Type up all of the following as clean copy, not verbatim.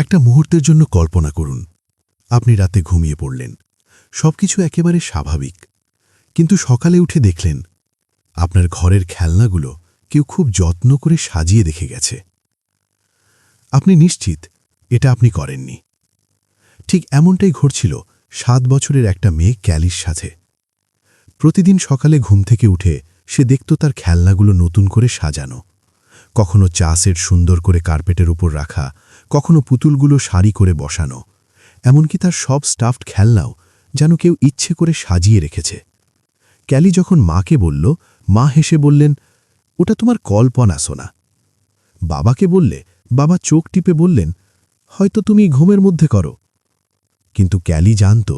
একটা মুহূর্তের জন্য কল্পনা করুন, আপনি রাতে ঘুমিয়ে পড়লেন, সবকিছু একেবারে স্বাভাবিক। কিন্তু সকালে উঠে দেখলেন আপনার ঘরের খেলনাগুলো কেউ খুব যত্ন করে সাজিয়ে রেখে গেছে। আপনি নিশ্চিত এটা আপনি করেননি। ঠিক এমনটাই ঘটছিল 7 বছরের একটা মেয়ে ক্যালির সাথে। প্রতিদিন সকালে ঘুম থেকে উঠে সে দেখত তার খেলনাগুলো নতুন করে সাজানো, কখনো চা সেট সুন্দর করে কার্পেটের উপর রাখা, কখনো পুতুলগুলো সারি করে বসানো, এমনকি তার সব স্টাফড খেলনাও যেন কেউ ইচ্ছে করে সাজিয়ে রেখেছে। ক্যালি যখন মাকে বলল, মা হেসে বললেন, ওটা তোমার কল্পনা সোনা। বাবাকে বললে বাবা চোখ টিপে বললেন, হয়তো তুমি ঘুমের মধ্যে করো। কিন্তু ক্যালি জানত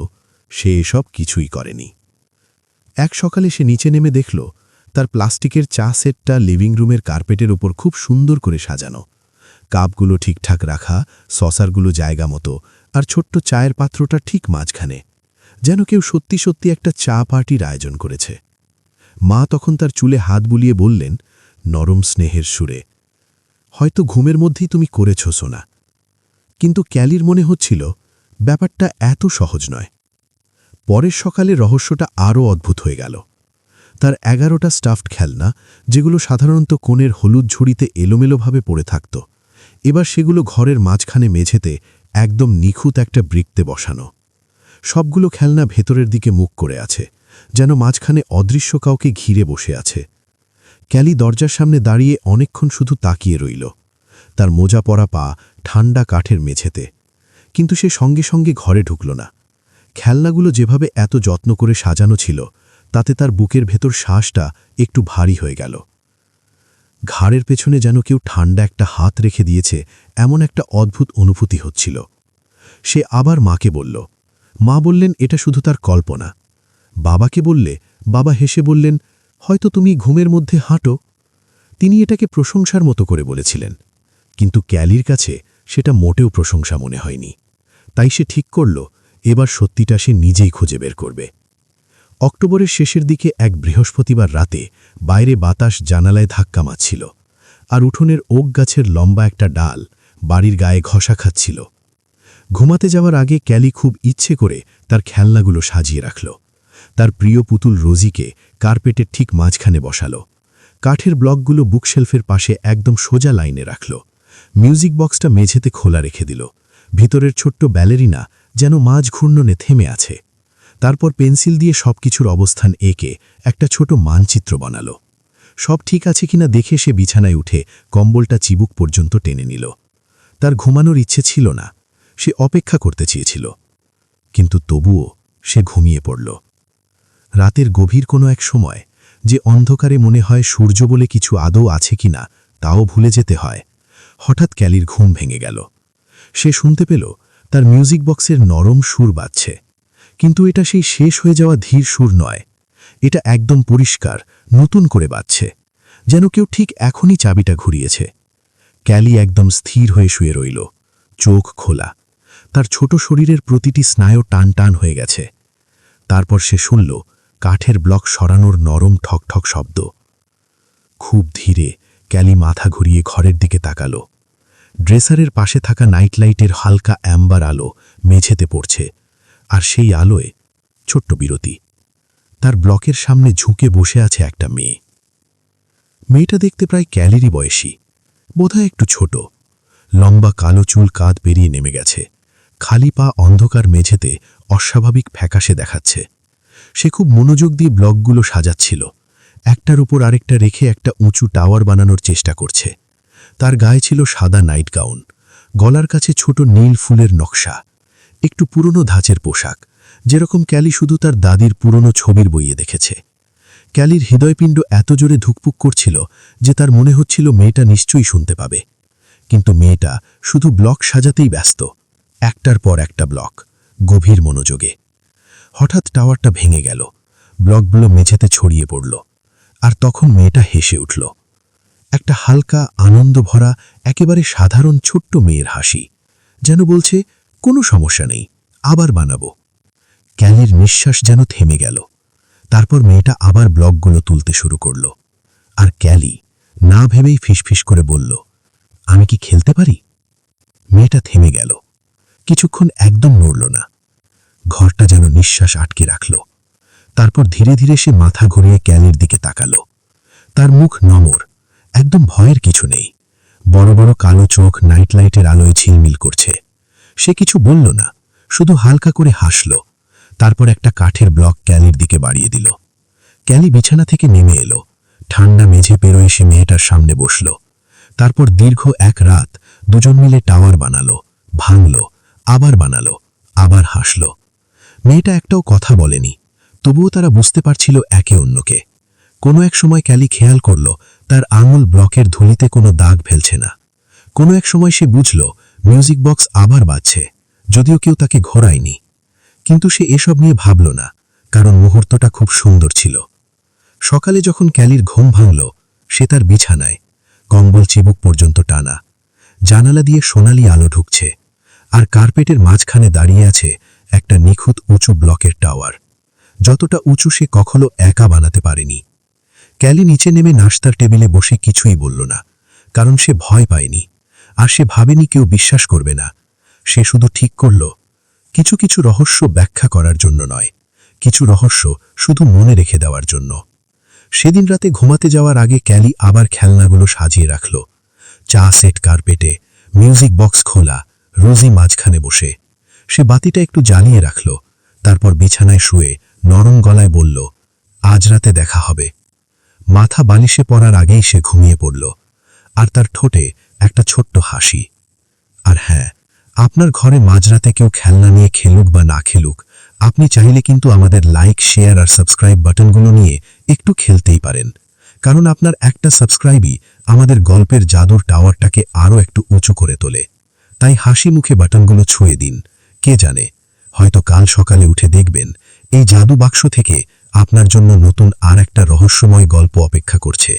সে এসব কিছুই করেনি। এক সকালে সে নিচে নেমে দেখল তার প্লাস্টিকের চা সেটটা লিভিং রুমের কার্পেটের ওপর খুব সুন্দর করে সাজানো, কাপগুলো ঠিকঠাক রাখা, সসারগুলো জায়গা মতো, আর ছোট্ট চায়ের পাত্রটা ঠিক মাঝখানে, যেন কেউ সত্যি সত্যি একটা চা পার্টির আয়োজন করেছে। মা তখন তার চুলে হাত বুলিয়ে বললেন নরম স্নেহের সুরে, হয়তো ঘুমের মধ্যেই তুমি করেছ সোনা। কিন্তু ক্যালির মনে হচ্ছিল ব্যাপারটা এত সহজ নয়। পরের সকালে রহস্যটা আরও অদ্ভুত হয়ে গেল। তার 11টা স্টাফড খেলনা, যেগুলো সাধারণত কোণের হলুদ ঝুড়িতে এলোমেলোভাবে পড়ে থাকত, এবার সেগুলো ঘরের মাঝখানে মেঝেতে একদম নিখুঁত একটা বৃত্তে বসানো। সবগুলো খেলনা ভেতরের দিকে মুখ করে আছে, যেন মাঝখানে অদৃশ্য কাউকে ঘিরে বসে আছে। ক্যালি দরজার সামনে দাঁড়িয়ে অনেকক্ষণ শুধু তাকিয়ে রইল, তার মোজা পরা পা ঠান্ডা কাঠের মেঝেতে। কিন্তু সে সঙ্গে সঙ্গে ঘরে ঢুকল না। খেলনাগুলো যেভাবে এত যত্ন করে সাজানো ছিল, তাতে তার বুকের ভেতর শ্বাসটা একটু ভারী হয়ে গেল। ঘাড়ের পেছনে যেন কেউ ঠান্ডা একটা হাত রেখে দিয়েছে, এমন একটা অদ্ভুত অনুভূতি হচ্ছিল। সে আবার মাকে বলল। মা বললেন এটা শুধু তার কল্পনা। বাবাকে বললে বাবা হেসে বললেন, হয়তো তুমি ঘুমের মধ্যে হাঁটো। তিনি এটাকে প্রশংসার মতো করে বলেছিলেন, কিন্তু ক্যালির কাছে সেটা মোটেও প্রশংসা মনে হয়নি। তাই সে ঠিক করল এবার সত্যিটা সে নিজেই খুঁজে বের করবে। অক্টোবরের শেষের দিকে এক বৃহস্পতিবার রাতে বাইরে বাতাস জানালায় ধাক্কা মারছিল, আর উঠোনের ওক গাছের লম্বা একটা ডাল বাড়ির গায়ে ঘষা খাচ্ছিল। ঘুমাতে যাওয়ার আগে ক্যালি খুব ইচ্ছে করে তার খেলনাগুলো সাজিয়ে রাখল। তার প্রিয় পুতুল রোজিকে কার্পেটের ঠিক মাঝখানে বসালো, কাঠের ব্লকগুলো বুকশেলফের পাশে একদম সোজা লাইনে রাখল, মিউজিক বক্সটা মেঝেতে খোলা রেখে দিল। ভিতরের ছোট্ট ব্যালেরিনা যেন মাঝ ঘূর্ণনে থেমে আছে। তারপর পেন্সিল দিয়ে সবকিছুর অবস্থান এঁকে একটা ছোট মানচিত্র বানালো। সব ঠিক আছে কিনা দেখে সে বিছানায় উঠে কম্বলটা চিবুক পর্যন্ত টেনে নিল। তার ঘুমানোর ইচ্ছে ছিল না, সে অপেক্ষা করতে চেয়েছিল। কিন্তু তবুও সে ঘুমিয়ে পড়ল। রাতের গভীর কোনো এক সময়, যে অন্ধকারে মনে হয় সূর্য বলে কিছু আদৌ আছে কিনা তাও ভুলে যেতে হয়, হঠাৎ ক্যালির ঘুম ভেঙে গেল। সে শুনতে পেল তার মিউজিক বক্সের নরম সুর বাজছে, কিন্তু এটা সেই শেষ হয়ে যাওয়া ধীর সুর নয়। এটা একদম পরিষ্কার, নতুন করে বাজছে, যেন কেউ ঠিক এখনই চাবিটা ঘুরিয়েছে। ক্যালি একদম স্থির হয়ে শুয়ে রইল, চোখ খোলা। তার ছোট শরীরের প্রতিটি স্নায়ু টান টান হয়ে গেছে। তারপর সে শুনল কাঠের ব্লক সরানোর নরম ঠকঠক শব্দ। খুব ধীরে ক্যালি মাথা ঘুরিয়ে ঘরের দিকে তাকালো। ড্রেসারের পাশে থাকা নাইট লাইটের হালকা অ্যাম্বার আলো মেঝেতে পড়ছে, আর সেই আলোয় ছোট্ট বিরতি। তার ব্লকের সামনে ঝুঁকে বসে আছে একটা মেয়ে। মেয়েটা দেখতে প্রায় ক্যালিরই বয়সী, বোধহয় একটু ছোট। লম্বা কালো চুল কাঁধ পেরিয়ে নেমে গেছে, খালি পা অন্ধকার মেঝেতে অস্বাভাবিক ফ্যাকাশে দেখাচ্ছে। সে খুব মনোযোগ দিয়ে ব্লকগুলো সাজাচ্ছিল, একটার উপর আরেকটা রেখে একটা উঁচু টাওয়ার বানানোর চেষ্টা করছে। তার গায়ে ছিল সাদা নাইট গাউন, গলার কাছে ছোট নীল ফুলের নকশা, একটু পুরনো ধাঁচের পোশাক, যেরকম ক্যালি শুধু তার দাদির পুরনো ছবির বইয়ে দেখেছে। ক্যালির হৃদয়পিণ্ড এত জোরে ধুকপুক করছিল যে তার মনে হচ্ছিল মেয়েটা নিশ্চয়ই শুনতে পাবে। কিন্তু মেয়েটা শুধু ব্লক সাজাতেই ব্যস্ত, একটার পর একটা ব্লক, গভীর মনোযোগে। হঠাৎ টাওয়ারটা ভেঙে গেল, ব্লকগুলো মেঝেতে ছড়িয়ে পড়ল, আর তখন মেয়েটা হেসে উঠল। একটা হালকা আনন্দ ভরা একেবারে সাধারণ ছোট্ট মেয়ের হাসি, যেন বলছে কোনো সমস্যা নেই, আবার বানাবো। ক্যালির নিঃশ্বাস যেন থেমে গেল। তারপর মেয়েটা আবার ব্লকগুলো তুলতে শুরু করল, আর ক্যালি না ভেবেই ফিসফিস করে বলল, আমি কি খেলতে পারি? মেয়েটা থেমে গেল। কিছুক্ষণ একদম নড়ল না। ঘরটা যেন নিঃশ্বাস আটকে রাখল। তারপর ধীরে ধীরে সে মাথা ঘুরিয়ে ক্যালির দিকে তাকালো। তার মুখ নমর, একদম ভয়ের কিছু নেই। বড় বড় কালো চোখ নাইট লাইটের আলোয় ঝিলমিল করছে। সে কিছু বলল না, শুধু হালকা করে হাসল। তারপর একটা কাঠের ব্লক ক্যালির দিকে বাড়িয়ে দিল। ক্যালি বিছানা থেকে নেমে এলো। ঠান্ডা মেঝে পেরোয় সে মেয়েটার সামনে বসল। তারপর দীর্ঘ এক রাত দুজন মিলে টাওয়ার বানালো, ভাঙল, আবার বানালো, আবার হাসল। মেয়েটা একটাও কথা বলেনি, তবুও তারা বুঝতে পারছিল একে অন্যকে। কোনো এক সময় ক্যালি খেয়াল করল তার আঙুল ব্লকের ধুলিতে কোনো দাগ ফেলছে না। কোনো এক সময় সে বুঝল মিউজিক বক্স আবার বাজছে, যদিও কেউ তাকে ঘোরায়নি। কিন্তু সে এসব নিয়ে ভাবল না, কারণ মুহূর্তটা খুব সুন্দর ছিল। সকালে যখন ক্যালির ঘুম ভাঙল, সে তার বিছানায়, কম্বল চিবুক পর্যন্ত টানা। জানালা দিয়ে সোনালি আলো ঢুকছে, আর কার্পেটের মাঝখানে দাঁড়িয়ে আছে একটা নিখুঁত উঁচু ব্লকের টাওয়ার। যতটা উঁচু সে কখনো একা বানাতে পারেনি। ক্যালি নিচে নেমে নাশতার টেবিলে বসে কিছুই বলল না, কারণ সে ভয় পায়নি। আর সে ভাবেনি কেউ বিশ্বাস করবে না। সে শুধু ঠিক করল, কিছু কিছু রহস্য ব্যাখ্যা করার জন্য নয়, কিছু রহস্য শুধু মনে রেখে দেওয়ার জন্য। সেদিন রাতে ঘুমাতে যাওয়ার আগে ক্যালি আবার খেলনাগুলো সাজিয়ে রাখল। চা সেট কার্পেটে, মিউজিক বক্স খোলা, রোজি মাঝখানে বসে। সে বাতিটা একটু জ্বালিয়ে রাখল। তারপর বিছানায় শুয়ে নরম গলায় বলল, আজ রাতে দেখা হবে। মাথা বালিশে পড়ার আগেই সে ঘুমিয়ে পড়ল। আর তার ঠোঁটে একটা ছোট্ট হাসি। আর হ্যাঁ, আপনার ঘরে মাঝরাতে কেউ খেলনা নিয়ে খেলুক বা না খেলুক, আপনি চাইলে কিন্তু আমাদের লাইক, শেয়ার আর সাবস্ক্রাইব বাটনগুলো নিয়ে একটু খেলতেই পারেন। কারণ আপনার একটা সাবস্ক্রাইবই আমাদের গল্পের জাদুর টাওয়ারটাকে আরও একটু উঁচু করে তোলে। তাই হাসি মুখে বাটনগুলো ছুঁয়ে দিন। কে জানে, হয়তো কাল সকালে উঠে দেখবেন এই জাদু বাক্স থেকে আপনার জন্য নতুন আর একটা রহস্যময় গল্প অপেক্ষা করছে।